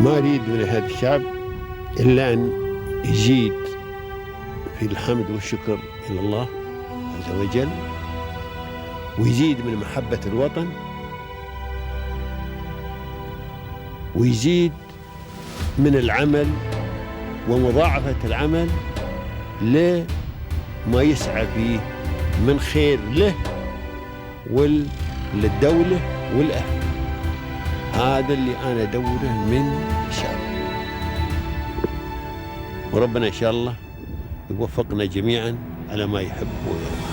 ما أريد من هذا الشعب إلا أن يزيد في الحمد والشكر إلى الله عز وجل، ويزيد من محبة الوطن، ويزيد من العمل ومضاعفة العمل لما يسعى فيه من خير له وللدولة والأهل. هذا اللي أنا أدوره من الشعب، وربنا إن شاء الله يوفقنا جميعا على ما يحب ويرضى.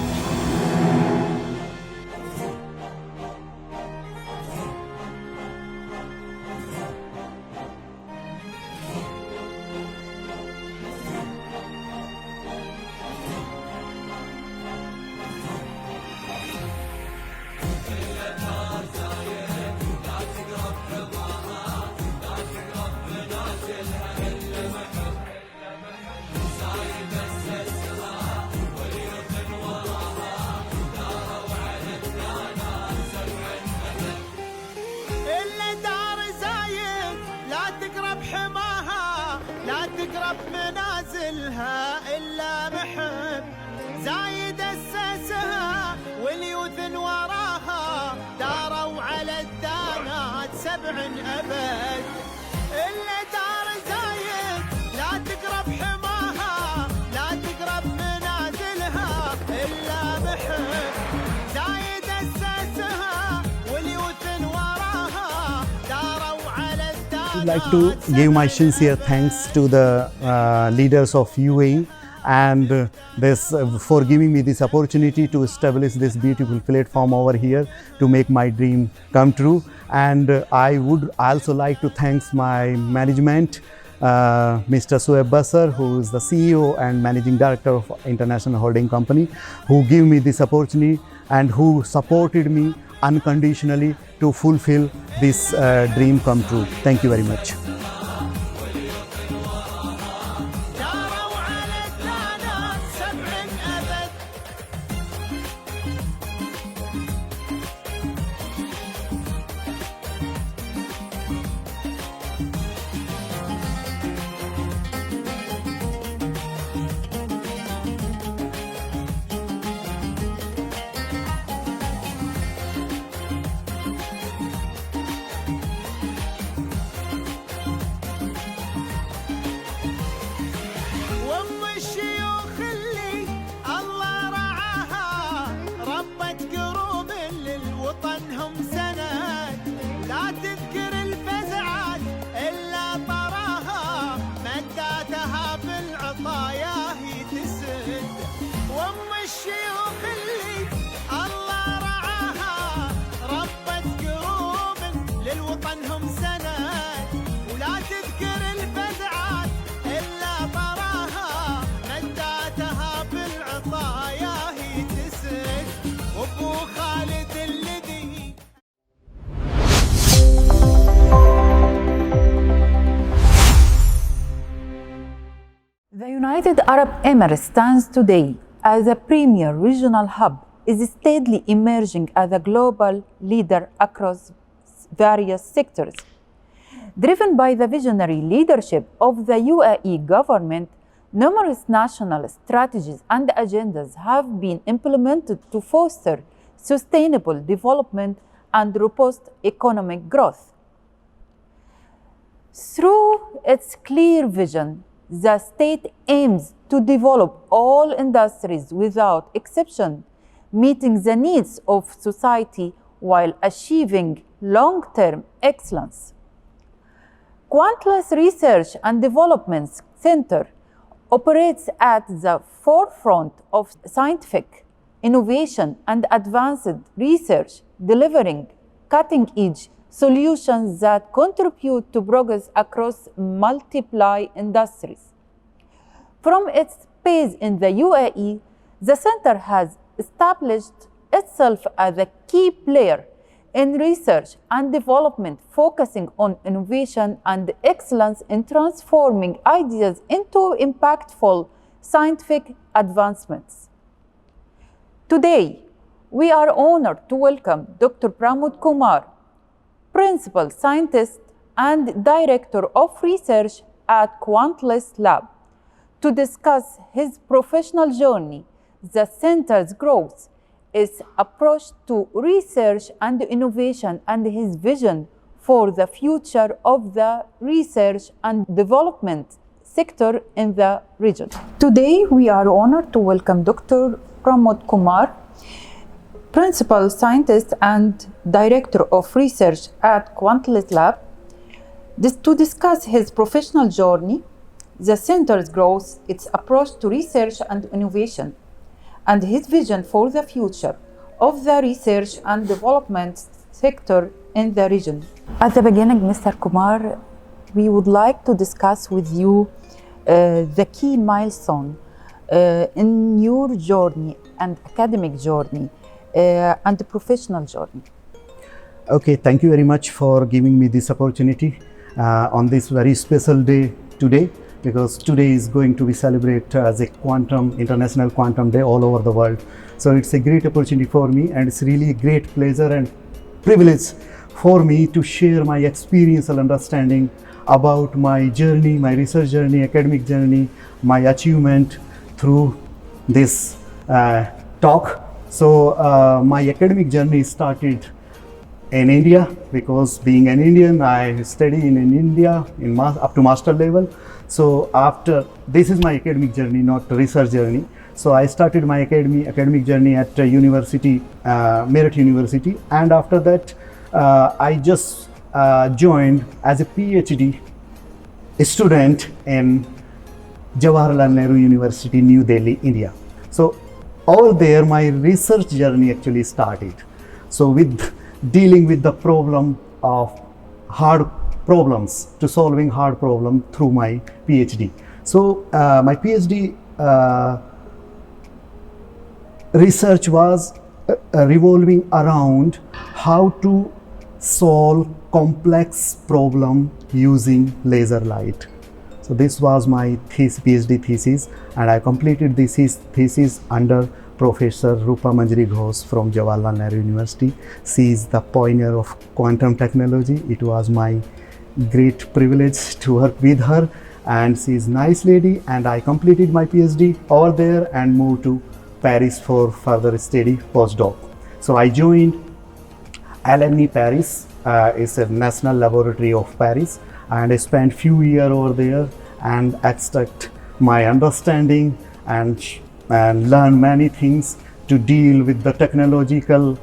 تقرب منازلها إلا محب زايد أسسها واليوث وراها داروا على الدانات 7 أبد. إلا دار زايد لا تقرب حماها لا تقرب منازلها إلا محب زايد أسسها واليوث وراها داروا على الدانات. I would like to give my sincere thanks to the leaders of UAE and for giving me this opportunity to establish this beautiful platform over here to make my dream come true. And I would also like to thank my management, Mr. Sueb Basar, who is the CEO and Managing Director of International Holding Company, who gave me this opportunity and who supported me unconditionally to fulfill this dream come true. Thank you very much. The United Arab Emirates stands today as a premier regional hub, is steadily emerging as a global leader across various sectors. Driven by the visionary leadership of the UAE government, numerous national strategies and agendas have been implemented to foster sustainable development and robust economic growth. Through its clear vision, the state aims to develop all industries without exception, meeting the needs of society while achieving long-term excellence. Quantlase Research and Development Center operates at the forefront of scientific innovation and advanced research, delivering cutting-edge solutions that contribute to progress across multiple industries. From its base in the UAE, the center has established itself as a key player in research and development, focusing on innovation and excellence in transforming ideas into impactful scientific advancements. Today, we are honored to welcome Dr. Pramod Kumar, Principal Scientist and Director of Research at Quantlase Lab, to discuss his professional journey, the center's growth, its approach to research and innovation, and his vision for the future of the research and development sector in the region. Today, we are honored to welcome Dr. Pramod Kumar, Principal Scientist and Director of Research at Quantlase Lab, to discuss his professional journey, the center's growth, its approach to research and innovation, and his vision for the future of the research and development sector in the region. At the beginning, Mr. Kumar, we would like to discuss with you the key milestone in your journey and academic journey and the professional journey. Okay, thank you very much for giving me this opportunity on this very special day today, because today is going to be celebrated as a International Quantum Day all over the world. So it's a great opportunity for me, and it's really a great pleasure and privilege for me to share my experiential understanding about my journey, my research journey, academic journey, my achievement through this talk. So my academic journey started in India, because being an Indian, I study in India up to master level. So after this is my academic journey, not research journey. So I started my academic journey at university, Merit University, and after that I just joined as a PhD student in Jawaharlal Nehru University, New Delhi, India. So over there my research journey actually started. So with dealing with the problem of hard problems, to solving hard problem through my PhD. So my PhD research was revolving around how to solve complex problem using laser light. So this was my PhD thesis, and I completed this thesis under Professor Rupa Manjari Ghosh from Jawaharlal Nehru University. She is the pioneer of quantum technology. It was my great privilege to work with her, and she is a nice lady, and I completed my PhD over there and moved to Paris for further study, postdoc. So I joined LME Paris, it's a national laboratory of Paris, and I spent few years over there and extract my understanding and learn many things to deal with the technological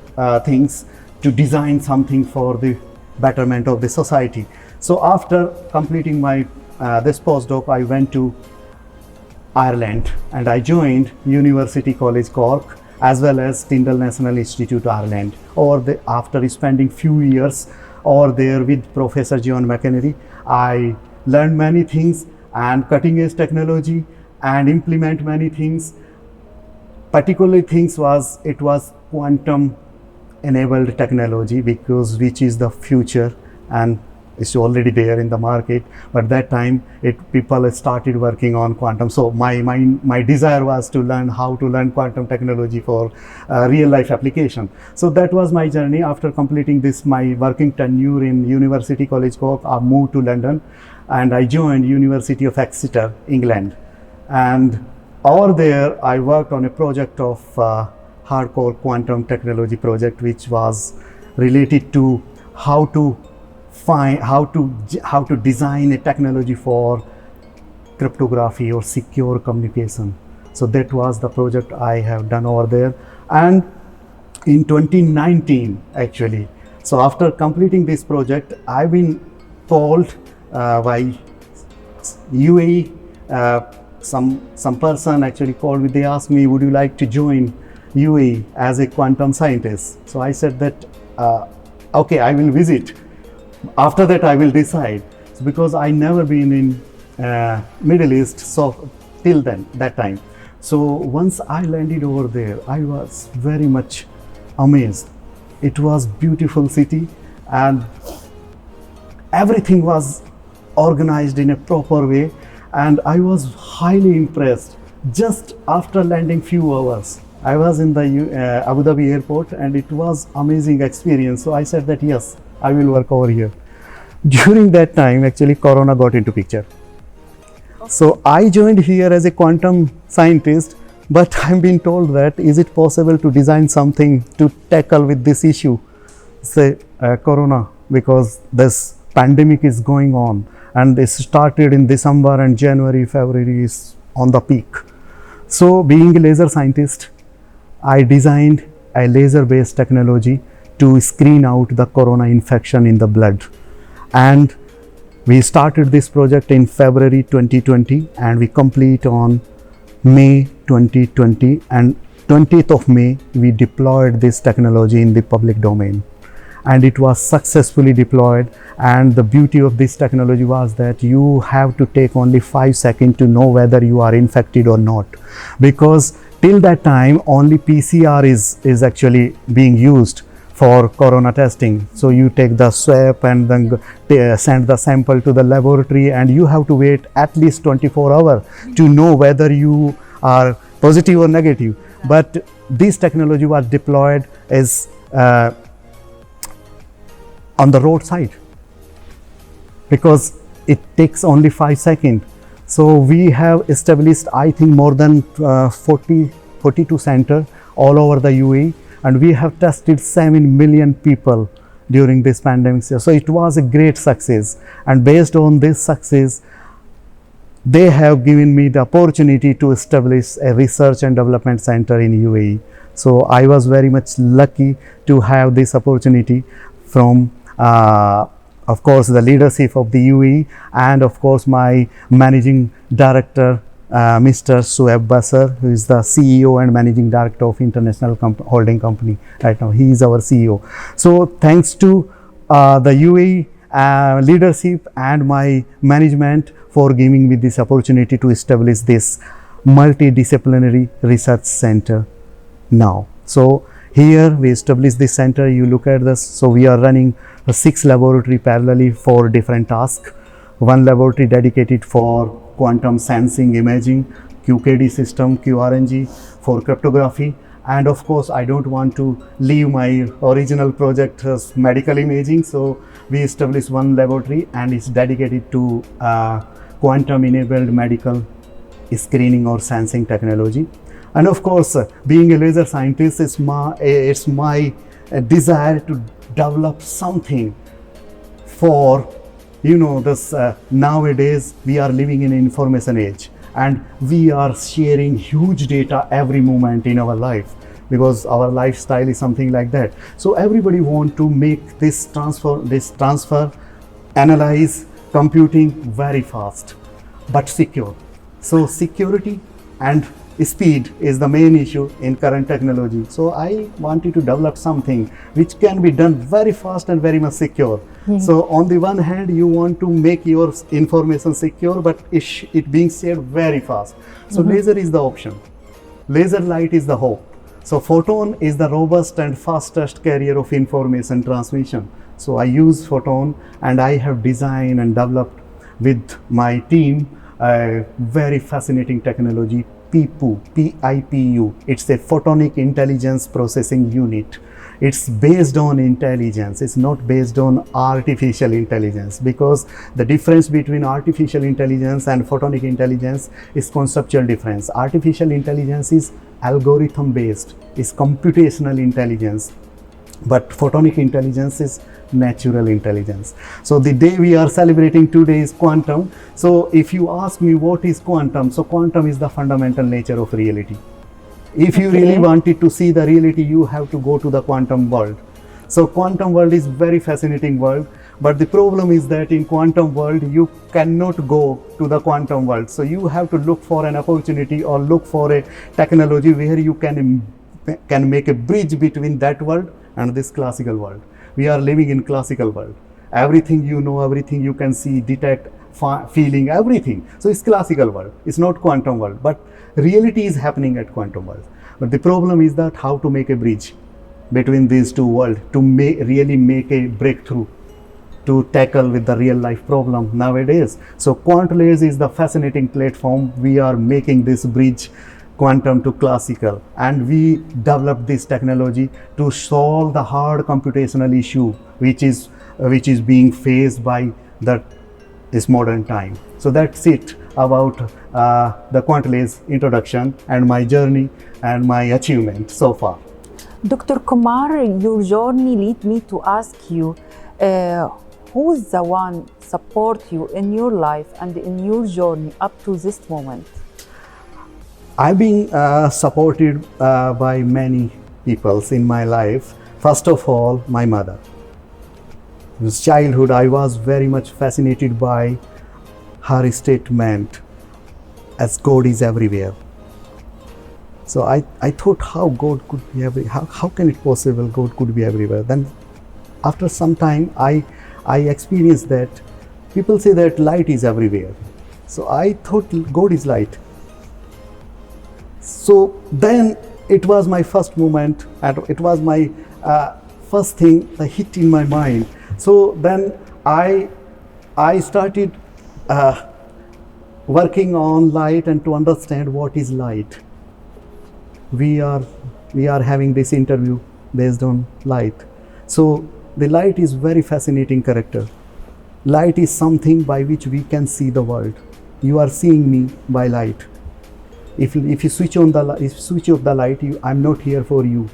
things, to design something for the betterment of the society. So after completing my this postdoc, I went to Ireland and I joined University College Cork as well as Tyndall National Institute Ireland. After spending few years over there with Professor John McEnery, I learned many things and cutting edge technology and implement many things. Particularly things was quantum enabled technology, because which is the future and it's already there in the market, but that time people started working on quantum. So my desire was to learn how to learn quantum technology for real life application. So that was my journey. After completing this my working tenure in University College Cork, I moved to London and I joined University of Exeter, England, and over there I worked on a project of hardcore quantum technology project, which was related to how to design a technology for cryptography or secure communication. So that was the project I have done over there. And in 2019 actually, so after completing this project, I've been called by UAE, some person actually called me. They asked me, would you like to join UAE as a quantum scientist? So I said that okay, I will visit. After that I will decide. So because I never been in Middle East, so till that time. So once I landed over there, I was very much amazed. It was beautiful city and everything was organized in a proper way, and I was highly impressed. Just after landing few hours, I was in the Abu Dhabi airport, and it was amazing experience. So I said that yes, I will work over here. During that time, actually, Corona got into picture. So I joined here as a quantum scientist, but I'm being told that is it possible to design something to tackle with this issue, say Corona, because this pandemic is going on and it started in December and January, February is on the peak. So being a laser scientist, I designed a laser-based technology to screen out the Corona infection in the blood. And we started this project in February 2020 and we complete on May 2020, and 20th of May we deployed this technology in the public domain, and it was successfully deployed. And the beauty of this technology was that you have to take only 5 seconds to know whether you are infected or not, because till that time only PCR is actually being used for Corona testing. So you take the swab and then send the sample to the laboratory, and you have to wait at least 24 hours to know whether you are positive or negative. But this technology was deployed as on the roadside, because it takes only 5 seconds. So we have established, I think, more than 42 centers all over the UAE, and we have tested 7 million people during this pandemic. So it was a great success, and based on this success, they have given me the opportunity to establish a research and development center in UAE. So I was very much lucky to have this opportunity from of course the leadership of the UAE, and of course my managing director Mr. Sueb Basser, who is the CEO and Managing Director of International Holding Company right now. He is our CEO. So thanks to the UAE leadership and my management for giving me this opportunity to establish this multidisciplinary research center now. So here we established this center. You look at this. So we are running 6 laboratories parallelly for different tasks. One laboratory dedicated for quantum sensing imaging, QKD system, QRNG for cryptography, and of course I don't want to leave my original project as medical imaging. So we established one laboratory and it's dedicated to quantum enabled medical screening or sensing technology. And of course, being a laser scientist, it's my desire to develop something for, you know, this nowadays we are living in an information age, and we are sharing huge data every moment in our life, because our lifestyle is something like that. So everybody want to make this transfer, analyze, computing very fast but secure. So security and speed is the main issue in current technology. So I wanted to develop something which can be done very fast and very much secure. So on the one hand, you want to make your information secure, but it being shared very fast. So laser is the option. Laser light is the hope. So photon is the robust and fastest carrier of information transmission. So I use photon, and I have designed and developed with my team a very fascinating technology, PIPU, P-I-P-U. It's a photonic intelligence processing unit. It's based on intelligence. It's not based on artificial intelligence, because the difference between artificial intelligence and photonic intelligence is conceptual difference. Artificial intelligence is algorithm based, is computational intelligence, but photonic intelligence is natural intelligence. So the day we are celebrating today is quantum. So if you ask me what is quantum, so quantum is the fundamental nature of reality. If you really wanted to see the reality, you have to go to the quantum world. So quantum world is very fascinating world, but the problem is that in quantum world you cannot go to the quantum world. So you have to look for an opportunity or look for a technology where you can make a bridge between that world and this classical world. We are living in classical world. Everything you know, everything you can see, detect, feeling, everything. So it's classical world. It's not quantum world, but reality is happening at quantum world. But the problem is that how to make a bridge between these two worlds to really make a breakthrough to tackle with the real life problem nowadays. So Quantlase is the fascinating platform. We are making this bridge quantum to classical, and we developed this technology to solve the hard computational issue, which is which is being faced by this modern time. So that's it about the Quantlase introduction and my journey and my achievement so far. Dr. Kumar, your journey lead me to ask you, who's the one support you in your life and in your journey up to this moment? I've been supported by many people in my life. First of all, my mother. Since childhood, I was very much fascinated by her statement, as God is everywhere. So I thought how God could be everywhere, how can it possible God could be everywhere? Then after some time, I experienced that people say that light is everywhere. So I thought God is light. So then it was my first moment, and it was my first thing that hit in my mind. So then I started working on light and to understand what is light. We are having this interview based on light. So the light is very fascinating character. Light is something by which we can see the world. You are seeing me by light. If you switch on the if switch off the light, I'm not here for you,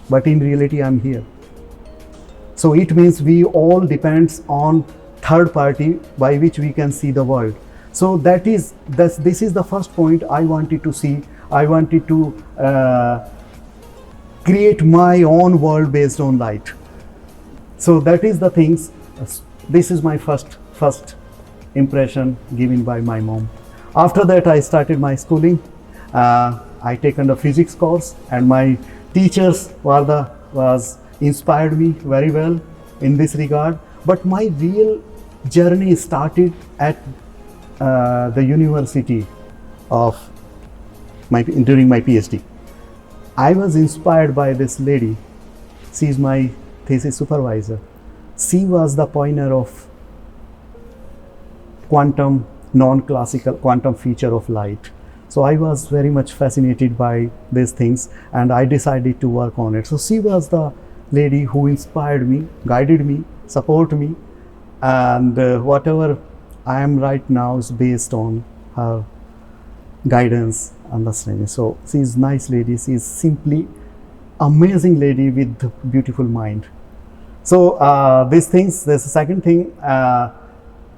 but in reality I'm here. So it means we all depends on third party by which we can see the world. So this is the first point I wanted to see. I wanted to create my own world based on light. So that is the things. This is my first impression given by my mom. After that, I started my schooling. I taken the physics course, and my teachers was inspired me very well in this regard. But my real journey started at the university during my PhD. I was inspired by this lady. She is my thesis supervisor. She was the pioneer of quantum non-classical quantum feature of light. So I was very much fascinated by these things, and I decided to work on it. So she was the lady who inspired me, guided me, supported me, and whatever I am right now is based on her guidance, understanding. So she is nice lady. She is simply amazing lady with beautiful mind. So these things, there's a second thing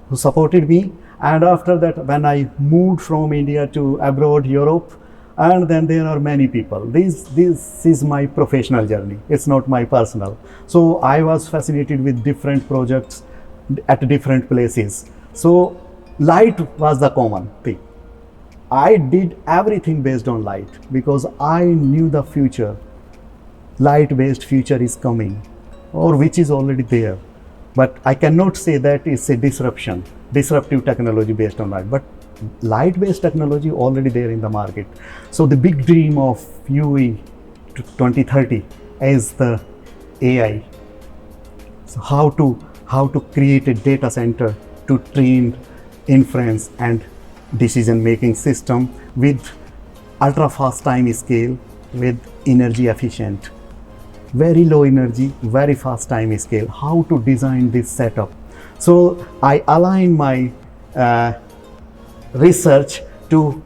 who supported me. And after that, when I moved from India to abroad, Europe, and then there are many people. This is my professional journey. It's not my personal. So I was fascinated with different projects at different places. So light was the common thing. I did everything based on light because I knew the future. Light-based future is coming, or which is already there. But I cannot say that it's a disruptive technology based on light. But light-based technology already there in the market. So the big dream of UE 2030 is the AI. So how to create a data center to train inference and decision-making system with ultra-fast time scale, with energy efficient. Very low energy, very fast time scale. How to design this setup? So I align my research to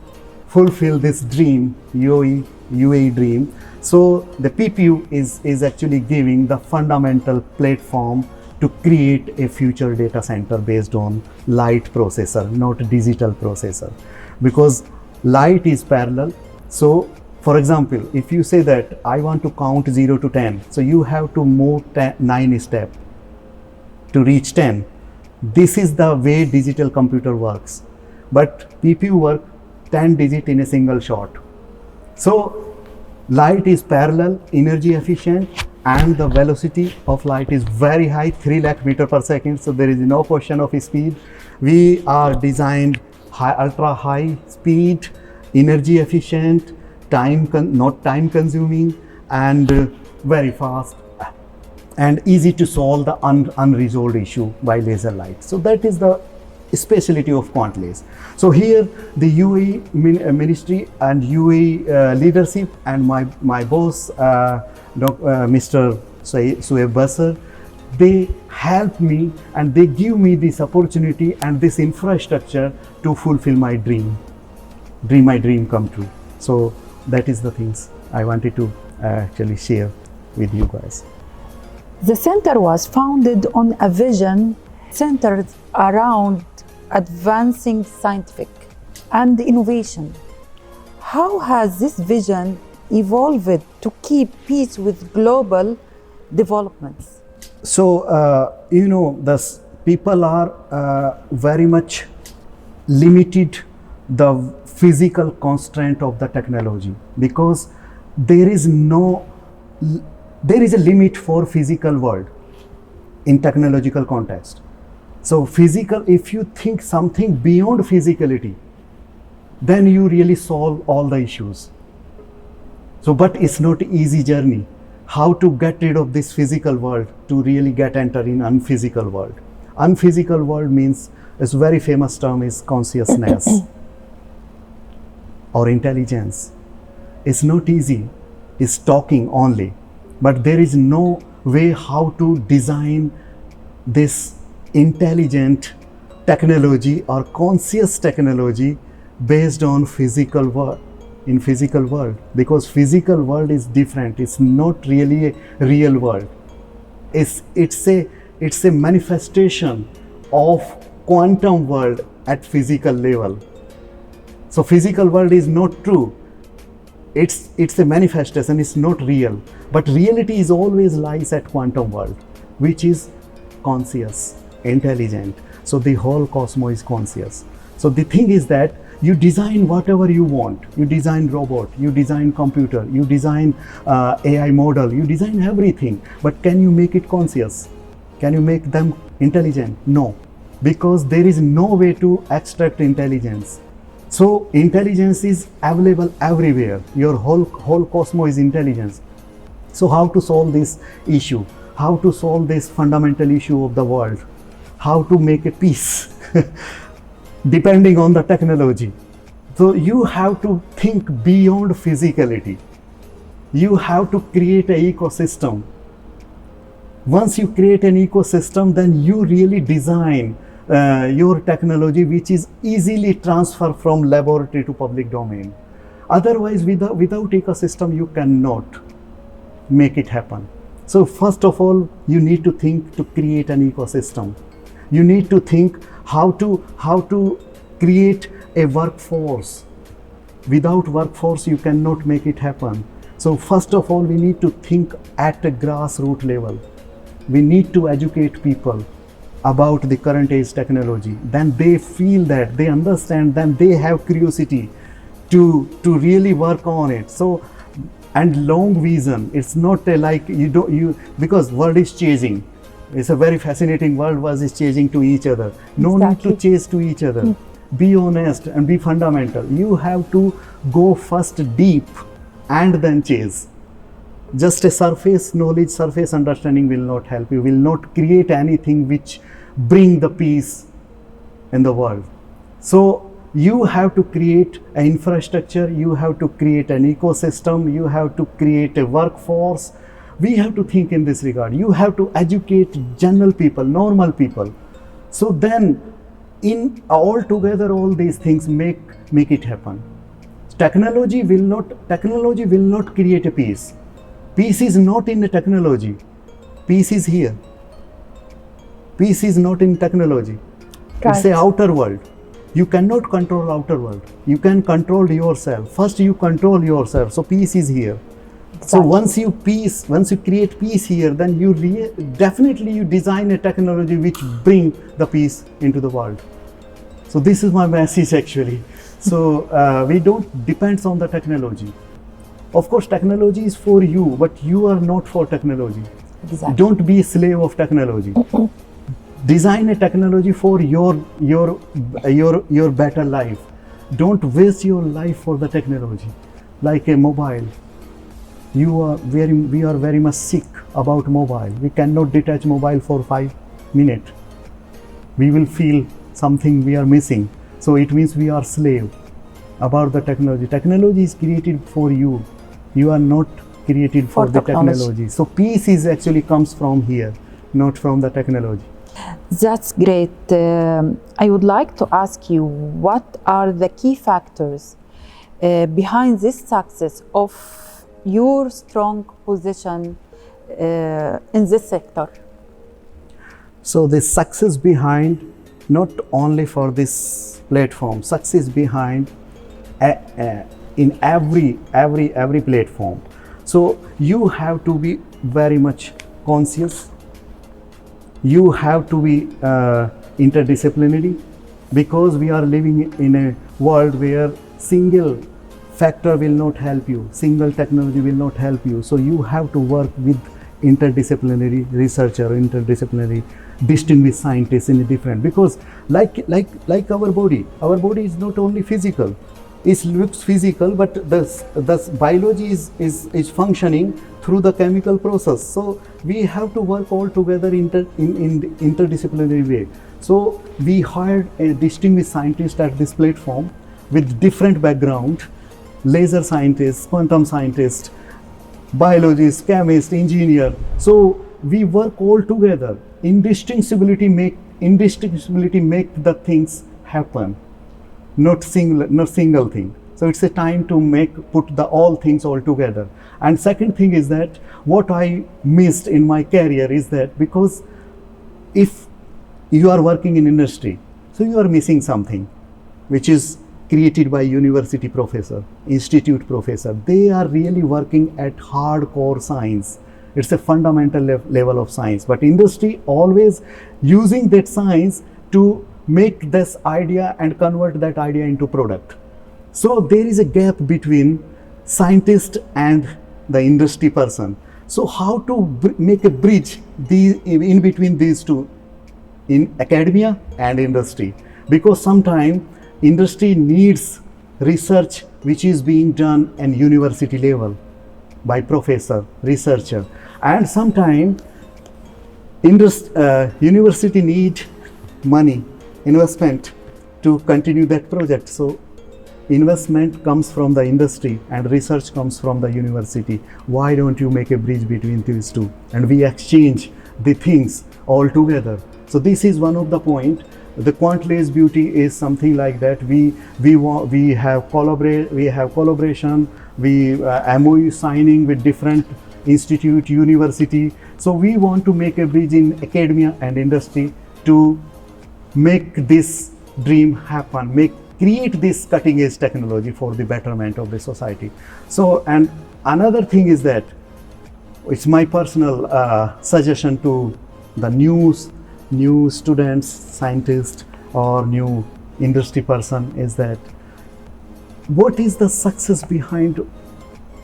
fulfill this dream, UAE dream. So the PPU is actually giving the fundamental platform to create a future data center based on light processor, not digital processor, because light is parallel. So for example, if you say that I want to count 0 to 10, so you have to move 9 steps to reach 10. This is the way digital computer works. But PPU work 10 digits in a single shot. So light is parallel, energy efficient, and the velocity of light is very high, 3 lakh meter per second. So there is no question of speed. We are designed ultra high speed, energy efficient, not time consuming, and very fast and easy to solve the unresolved issue by laser light. So that is the specialty of Quantlase. So here the UAE ministry and UAE leadership and my boss Mr. Sueb Basser they help me and they give me this opportunity and this infrastructure to fulfill my dream come true. So that is the things I wanted to actually share with you guys. The center was founded on a vision centered around advancing scientific and innovation. How has this vision evolved to keep pace with global developments? So, the people are very much limited the physical constraint of the technology, because there is a limit for physical world in technological context. So if you think something beyond physicality, then you really solve all the issues. So, but it's not an easy journey. How to get rid of this physical world to really enter in unphysical world. Unphysical world means, a very famous term is consciousness or intelligence. It's not easy. It's talking only, but there is no way how to design this intelligent technology or conscious technology based on physical world. In physical world, because physical world is different. It's not really a real world. It's a manifestation of quantum world at physical level. So physical world is not true. It's a manifestation. It's not real. But reality is always lies at quantum world, which is conscious, intelligent. So the whole cosmos is conscious. So the thing is that you design whatever you want. You design robot, you design computer, you design AI model, you design everything. But can you make it conscious? Can you make them intelligent? No, because there is no way to extract intelligence. So intelligence is available everywhere. Your whole cosmos is intelligence. So how to solve this issue? How to solve this fundamental issue of the world? How to make a peace? Depending on the technology. So you have to think beyond physicality. You have to create an ecosystem. Once you create an ecosystem, then you really design your technology, which is easily transferred from laboratory to public domain. Otherwise, without ecosystem, you cannot make it happen. So first of all, you need to think to create an ecosystem. You need to think how to create a workforce. Without workforce, you cannot make it happen. So first of all, we need to think at a grassroots level. We need to educate people about the current age technology. Then they feel that, they understand, then they have curiosity to really work on it. So, and long vision. It's not like because world is changing. It's a very fascinating world was chasing to each other. No need to chase to each other. Be honest and be fundamental. You have to go first deep and then chase. Just a surface knowledge, surface understanding will not help you, will not create anything which bring the peace in the world. So you have to create an infrastructure, you have to create an ecosystem, you have to create a workforce. We have to think in this regard. You have to educate general people, normal people. So then in all together, all these things make it happen. Technology will not create a peace. Peace is not in the technology. Peace is here. Peace is not in technology. Right. It's the outer world. You cannot control outer world. You can control yourself. First you control yourself. So peace is here. So once you create peace here, then you definitely you design a technology which bring the peace into the world. So this is my message actually. So we don't depend on the technology. Of course, technology is for you, but you are not for technology. Exactly. Don't be a slave of technology. Design a technology for your better life. Don't waste your life for the technology. Like a mobile. We are very much sick about mobile. We cannot detach mobile for 5 minutes. We will feel something we are missing. So it means we are slave about the technology. Technology is created for you. You are not created for the technology. So peace is actually comes from here. not from the technology. That's great. I would like to ask you, what are the key factors behind this success of your strong position in this sector? So the success behind, not only for this platform, success behind in every platform. So you have to be very much conscious. You have to be interdisciplinary, because we are living in a world where single factor will not help you, single technology will not help you. So you have to work with interdisciplinary researcher, interdisciplinary distinguished scientists in a different, because like our body is not only physical. It looks physical, but the biology is functioning through the chemical process. So we have to work all together in interdisciplinary way. So we hired a distinguished scientist at this platform with different background: laser scientists, quantum scientists, biologists, chemists, engineer. So we work all together. Indistinguishability make the things happen, not single thing. So it's a time to put all things all together. And second thing is that what I missed in my career is that, because if you are working in industry, so you are missing something which is created by university professor, institute professor. They are really working at hardcore science. It's a fundamental level of science, but industry always using that science to make this idea and convert that idea into product. So there is a gap between scientist and the industry person. So how to make a bridge in between these two, in academia and industry? Because sometimes industry needs research which is being done at university level by professor, researcher, and sometimes university need money, investment to continue that project. So investment comes from the industry and research comes from the university. Why don't you make a bridge between these two and we exchange the things all together? So this is one of the point. The Quantlase Beauty is something like that. We have collaboration, we MOU signing with different institute, university. So we want to make a bridge in academia and industry to make this dream happen, create this cutting edge technology for the betterment of the society. So, and another thing is that it's my personal suggestion to the new students, scientists, or new industry person is that, what is the success behind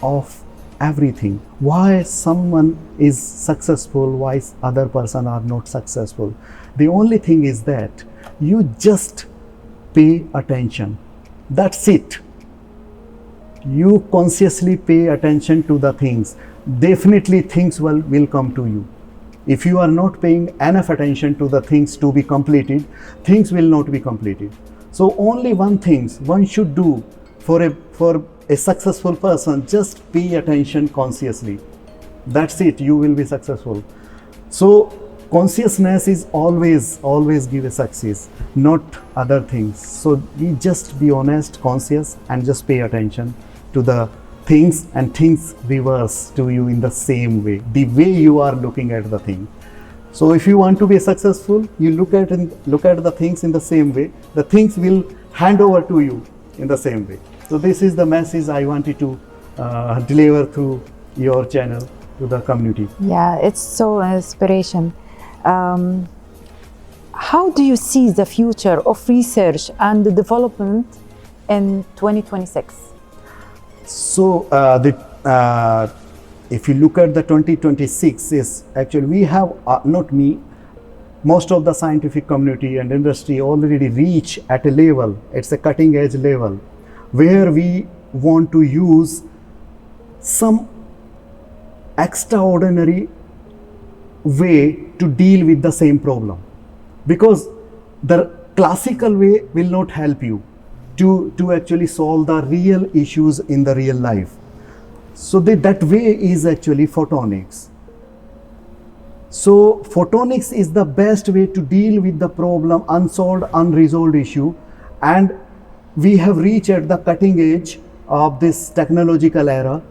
of everything? Why someone is successful, why other person are not successful? The only thing is that you just pay attention. That's it. You consciously pay attention to the things. Definitely things will come to you. If you are not paying enough attention to the things to be completed, things will not be completed. So only one thing one should do for a successful person: just pay attention consciously. That's it, you will be successful. So consciousness is always give a success, not other things. So we just be honest, conscious, and just pay attention to the things, and things reverse to you in the same way, the way you are looking at the thing. So if you want to be successful, you look at the things in the same way, the things will hand over to you in the same way. So this is the message I wanted to deliver through your channel to the community. Yeah, it's so inspiration. How do you see the future of research and development in 2026? So if you look at the 2026, is actually we have not me, most of the scientific community and industry already reach at a level. It's a cutting edge level where we want to use some extraordinary way to deal with the same problem, because the classical way will not help you to actually solve the real issues in the real life. So that way is actually photonics. So photonics is the best way to deal with the problem, unsolved, unresolved issue, and we have reached at the cutting edge of this technological era,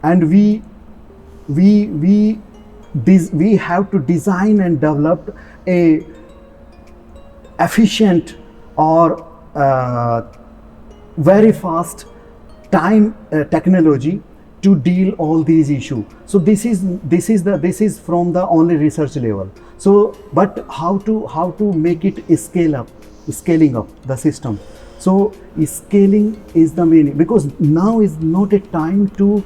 and we have to design and develop a efficient or very fast time technology to deal all these issues. So this is from the only research level. So but how to make it scaling up the system. So scaling is the main, because now is not a time to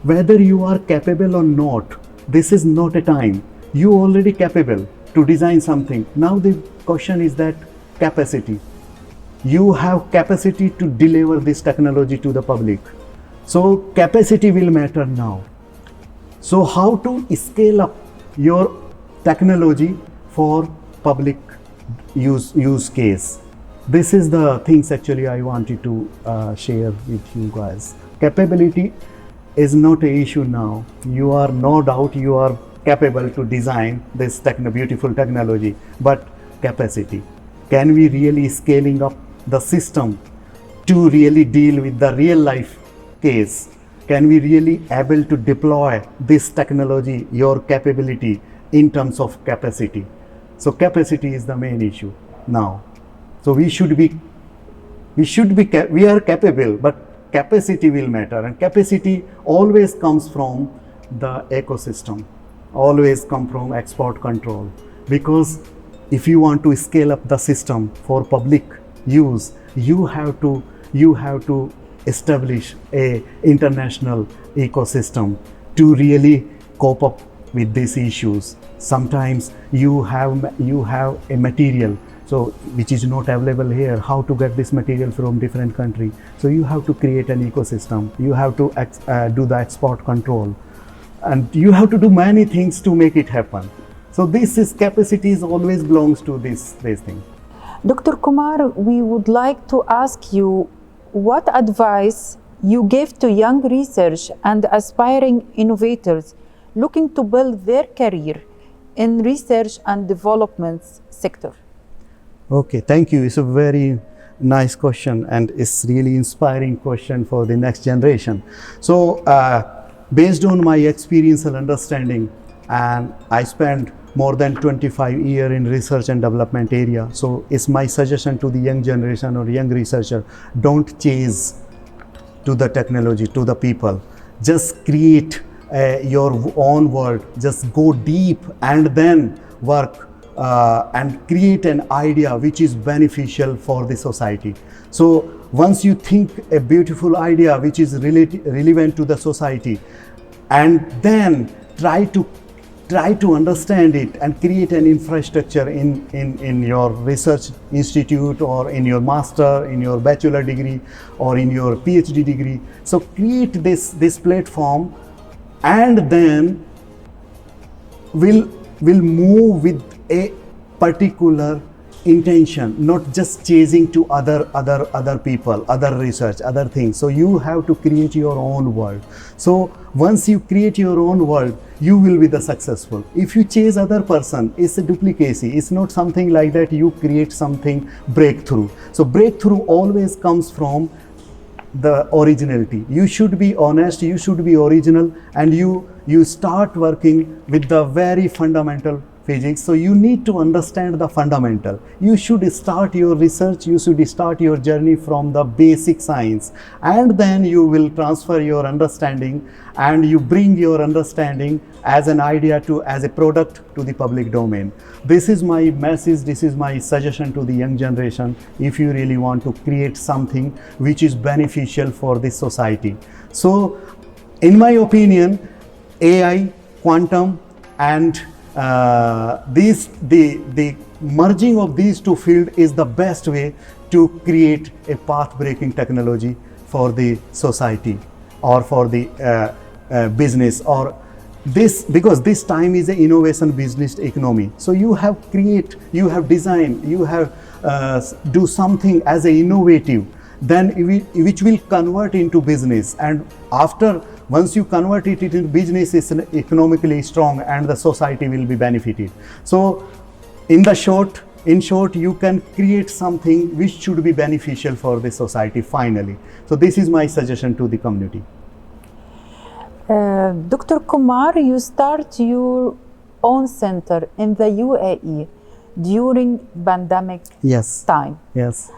whether you are capable or not. This is not a time. You already capable to design something. Now the question is that capacity. You have capacity to deliver this technology to the public. So capacity will matter now. So how to scale up your technology for public use case. This is the things actually I wanted to share with you guys. Capability is not an issue now. You are no doubt you are capable to design this beautiful technology, but capacity. Can we really scaling up the system to really deal with the real life case? Can we really able to deploy this technology, your capability in terms of capacity? So capacity is the main issue now. So we are capable, but capacity will matter, and capacity always comes from the ecosystem, always come from export control, because if you want to scale up the system for public use, you have to establish a international ecosystem to really cope up with these issues. Sometimes you have a material so which is not available here, how to get this material from different country. So you have to create an ecosystem, you have to do the export control, and you have to do many things to make it happen. So this is capacities always belongs to this thing. Dr. Kumar, we would like to ask you what advice you give to young research and aspiring innovators looking to build their career in research and development sector. Okay, thank you. It's a very nice question, and it's really inspiring question for the next generation. So based on my experience and understanding, and I spent more than 25 years in research and development area. So it's my suggestion to the young generation or young researcher, don't chase to the technology, to the people. Just create your own world, just go deep and then work and create an idea which is beneficial for the society. So once you think a beautiful idea which is relevant to the society, and then try to understand it and create an infrastructure in your research institute, or in your master, in your bachelor degree, or in your PhD degree. So create this platform, and then will move with a particular intention, not just chasing to other people, other research, other things. So you have to create your own world. So once you create your own world, you will be the successful. If you chase other person, it's a duplicacy. It's not something like that. You create something breakthrough. So breakthrough always comes from the originality. You should be honest, you should be original, and you start working with the very fundamental physics. So you need to understand the fundamental. You should start your research, you should start your journey from the basic science, and then you will transfer your understanding, and you bring your understanding as an idea as a product to the public domain. This is my message, this is my suggestion to the young generation, if you really want to create something which is beneficial for this society. So in my opinion, AI, quantum, and the merging of these two fields is the best way to create a path-breaking technology for the society, or for the business, or this, because this time is an innovation business economy. So you have create, you have design, you have do something as an innovative, then which will convert into business, and after once you convert it into business, it's economically strong and the society will be benefited. So in short, you can create something which should be beneficial for the society finally. So this is my suggestion to the community. Dr. Kumar, you start your own center in the UAE during pandemic Yes. time. Yes.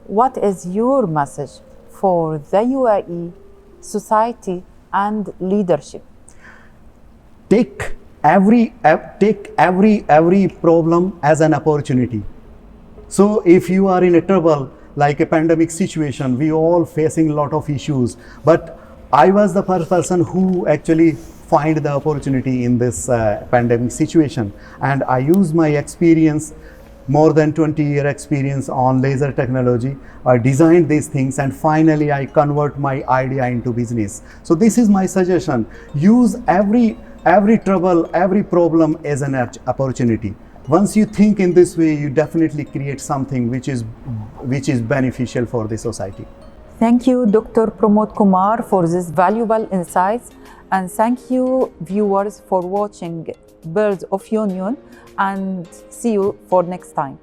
What is your message for the UAE society and leadership? Take every problem as an opportunity. So if you are in a trouble like a pandemic situation, we all facing a lot of issues, but I was the first person who actually find the opportunity in this pandemic situation, and I use my experience, more than 20-year experience on laser technology. I designed these things and finally I convert my idea into business. So this is my suggestion. Use every trouble, every problem as an opportunity. Once you think in this way, you definitely create something which is beneficial for the society. Thank you, Dr. Pramod Kumar, for this valuable insights, and thank you, viewers, for watching Birds of Union, and see you for next time.